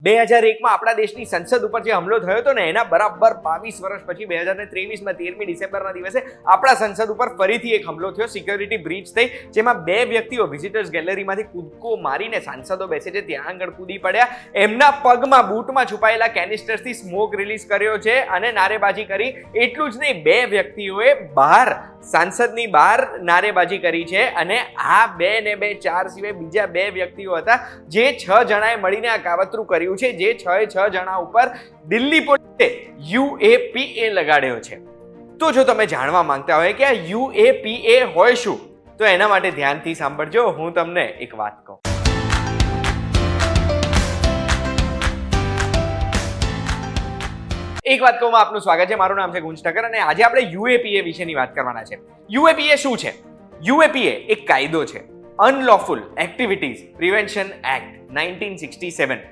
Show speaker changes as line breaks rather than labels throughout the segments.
2001માં આપણા દેશની સંસદ ઉપર જે હુમલો થયો હતો ને એના બરાબર 22 વર્ષ પછી 2023માં 13મી ડિસેમ્બરના દિવસે આપણા સંસદ ઉપર ફરીથી એક હુમલો થયો, સિક્યોરિટી બ્રીચ થઈ, જેમાં 2 વ્યક્તિઓ વિઝિટર્સ ગેલેરીમાંથી કૂદકો મારીને સાંસદો બેસે છે ત્યાં આગળ કૂદી પડ્યા, એમના પગમાં બૂટમાં છુપાયેલા કેનિસ્ટરથી સ્મોક રિલીઝ કર્યો છે અને નારેબાજી કરી. એટલું જ નહીં, 2 વ્યક્તિઓએ સંસદની બહાર નારેબાજી કરી છે અને આ 2 ને 2 4 સિવાય બીજા 2 વ્યક્તિઓ હતા જે 6 જણાએ મળીને આ કાવતરું કર્યું છે, જે 6 જણા ઉપર દિલ્હી પોલીસે UAPA લગાડ્યો છે. તો જો તમે જાણવા માંગતા હોય કે આ UAPA હોય શું, તો એના માટે ધ્યાનથી સાંભળજો. હું તમને એક વાત કહું. એક વાત કહું, આપનું સ્વાગત છે. મારું નામ છે ગુંજ ઠક્કર અને આજે આપણે UAPA વિશેની વાત કરવાના છે. UAPA શું છે? UAPA એક કાયદો છે, અનલોફુલ એક્ટિવિટીઝ પ્રિવેન્શન એક્ટ 1967.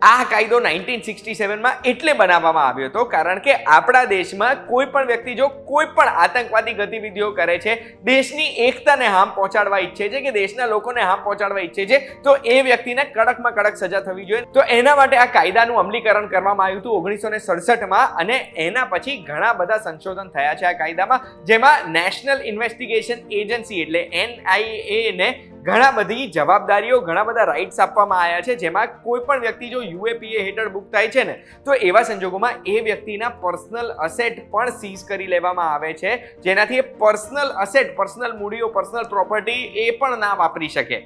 આ કાયદો 1967માં એટલે બનાવવામાં આવ્યો હતો કારણ કે આપણા દેશમાં કોઈ પણ વ્યક્તિ જો કોઈ પણ આતંકવાદી ગતિવિધિઓ કરે છે, દેશની એકતાને હામ પહોંચાડવા ઈચ્છે છે કે દેશના લોકોને હામ પહોંચાડવા ઈચ્છે છે, તો એ વ્યક્તિને કડકમાં કડક સજા થવી જોઈએ. તો એના માટે આ કાયદાનું અમલીકરણ કરવામાં આવ્યું હતું 1967માં અને એના પછી ઘણા બધા સંશોધન થયા છે આ કાયદામાં, જેમાં નેશનલ ઇન્વેસ્ટિગેશન એજન્સી એટલે NIA ને ઘણા બધી જવાબદારીઓ, ઘણા બધા રાઇટ્સ આપવામાં આવ્યા છે, જેમાં કોઈ પણ વ્યક્તિ જો UAPA હેઠળ બુક થાય છે ને, તો એવા સંજોગોમાં એ વ્યક્તિના પર્સનલ અસેટ પણ સીઝ કરી લેવામાં આવે છે, જેનાથી એ પર્સનલ અસેટ, પર્સનલ મૂડીઓ, પર્સનલ પ્રોપર્ટી એ પણ ના વાપરી શકે.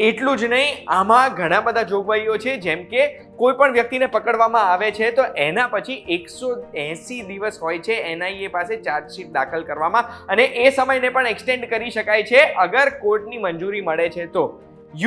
એટલું જ નહીં, આમાં ઘણા બધા જોગવાઈઓ છે, જેમ કે કોઈ પણ વ્યક્તિને પકડવામાં આવે છે તો એના પછી 180 દિવસ હોય છે NIA પાસે ચાર્જશીટ દાખલ કરવામાં, અને એ સમયને પણ એક્સટેન્ડ કરી શકાય છે અગર કોર્ટની મંજૂરી મળે છે તો.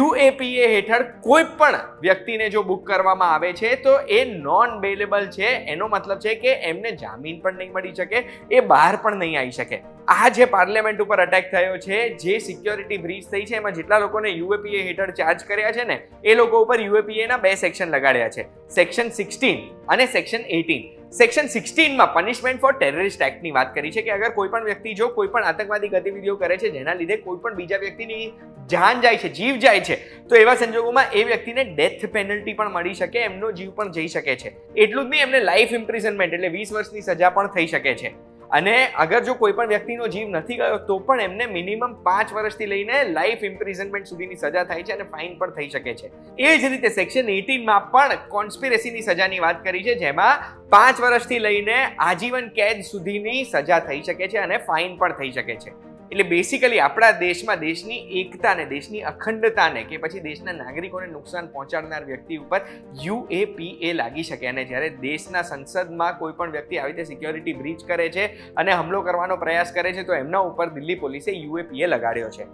UAPA હેઠળ કોઈ પણ વ્યક્તિને જો બુક કરવામાં આવે છે તો એ નોન બેલેબલ છે. એનો મતલબ છે કે એમને જામીન પણ નહીં મળી શકે, એ બહાર પણ નહીં આવી શકે. આ જે પાર્લામેન્ટ ઉપર અટેક થયો છે, જે સિક્યોરિટી બ્રીચ થઈ છે, એમાં જેટલા લોકોને UAPA હેઠળ ચાર્જ કર્યા છે ને, એ લોકો ઉપર UAPA ના 2 સેક્શન લગાડ્યા છે, સેક્શન 16 અને સેક્શન 18. સેક્શન 16માં પનિશમેન્ટ ફોર ટેરરિસ્ટ એક્ટની વાત કરી છે કે અગર કોઈ પણ વ્યક્તિ જો કોઈ પણ આતંકવાદી ગતિવિધિઓ કરે છે જેના લીધે કોઈ પણ બીજા વ્યક્તિની જાન જાય છે, જીવ જાય છે, તો એવા સંજોગોમાં એ વ્યક્તિને ડેથ પેનલ્ટી પણ મળી શકે, એમનો જીવ પણ જઈ શકે છે. એટલું જ નહીં, એમને લાઈફ ઇમ્પ્રિઝનમેન્ટ એટલે 20 વર્ષની સજા પણ થઈ શકે છે. અને અગર જો કોઈ પણ વ્યક્તિનો જીવ નથી ગયો તો પણ એમને મિનિમમ 5 વર્ષથી લઈને લાઈફ ઇમ્પ્રિઝનમેન્ટ સુધીની સજા થાય છે અને ફાઇન પણ થઈ શકે છે. એ જ રીતે સેક્શન 18માં પણ કોન્સ્પિરેસીની સજાની વાત કરી છે, જેમાં 5 વર્ષથી લઈને આજીવન કેદ સુધીની સજા થઈ શકે છે અને ફાઇન પણ થઈ શકે છે. એટલે બેસિકલી આપણા દેશમાં દેશની એકતાને, દેશની અખંડતાને કે પછી દેશના નાગરિકોને નુકસાન પહોંચાડનાર વ્યક્તિ ઉપર UAPA લાગી શકે. અને જ્યારે દેશના સંસદમાં કોઈ પણ વ્યક્તિ આવી રીતે સિક્યોરિટી બ્રીચ કરે છે અને હુમલો કરવાનો પ્રયાસ કરે છે તો એમના ઉપર દિલ્હી પોલીસે UAPA લગાડ્યો છે.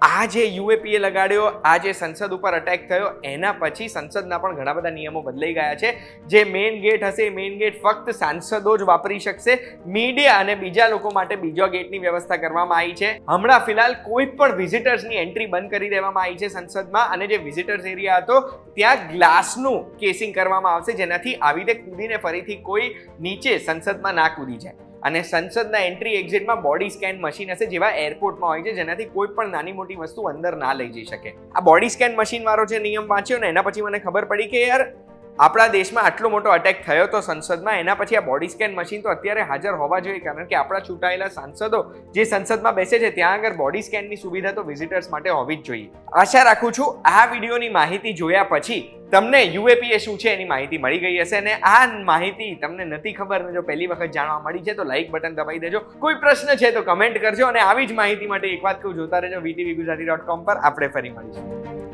આ જે UAPA લગાડ્યો, આ જે સંસદ ઉપર અટેક થયો, એના પછી સંસદના પણ ઘણા બધા નિયમો બદલાઈ ગયા છે. જે મેઇન ગેટ હશે એ મેઇન ગેટ ફક્ત સાંસદો જ વાપરી શકશે. મીડિયા અને બીજા લોકો માટે બીજો ગેટની વ્યવસ્થા કરવામાં આવી છે. હમણાં ફિલહાલ કોઈ પણ વિઝિટર્સની એન્ટ્રી બંધ કરી દેવામાં આવી છે સંસદમાં, અને જે વિઝિટર્સ એરિયા હતો ત્યાં ગ્લાસનું કેસિંગ કરવામાં આવશે, જેનાથી આવી રીતે કૂદીને ફરીથી કોઈ નીચે સંસદમાં ના કૂદી જાય. અને સંસદના એન્ટ્રી એક્ઝિટમાં બોડી સ્કેન મશીન હશે, જેવા એરપોર્ટમાં હોય છે, જેનાથી કોઈ પણ નાની મોટી વસ્તુ અંદર ના લઈ જઈ શકે. આ બોડી સ્કેન મશીન વાળો જે નિયમ વાંચ્યો ને, એના પછી મને ખબર પડી કે યાર આપણા દેશમાં આટલો મોટો અટેક થયો તો સંસદમાં, એના પછી આ બોડી સ્કેન મશીન તો અત્યારે હાજર હોવા જોઈએ, કારણ કે આપણા ચૂંટાયેલા સાંસદો જે સંસદમાં બેસે છે ત્યાં આગળ બોડી સ્કેનની સુવિધા તો વિઝિટર્સ માટે હોવી જ જોઈએ. આશા રાખું છું આ વિડીયોની માહિતી જોયા પછી તમને UAPA શું છે એની માહિતી મળી ગઈ હશે, અને આ માહિતી તમને નથી ખબર ને જો પહેલી વખત જાણવા મળી છે તો લાઈક બટન દબાવી દેજો. કોઈ પ્રશ્ન છે તો કમેન્ટ કરજો, અને આવી જ માહિતી માટે એક વાત કહું, જોતા રહેજો VTVGujarati.com પર. આપણે ફરી મળીશું.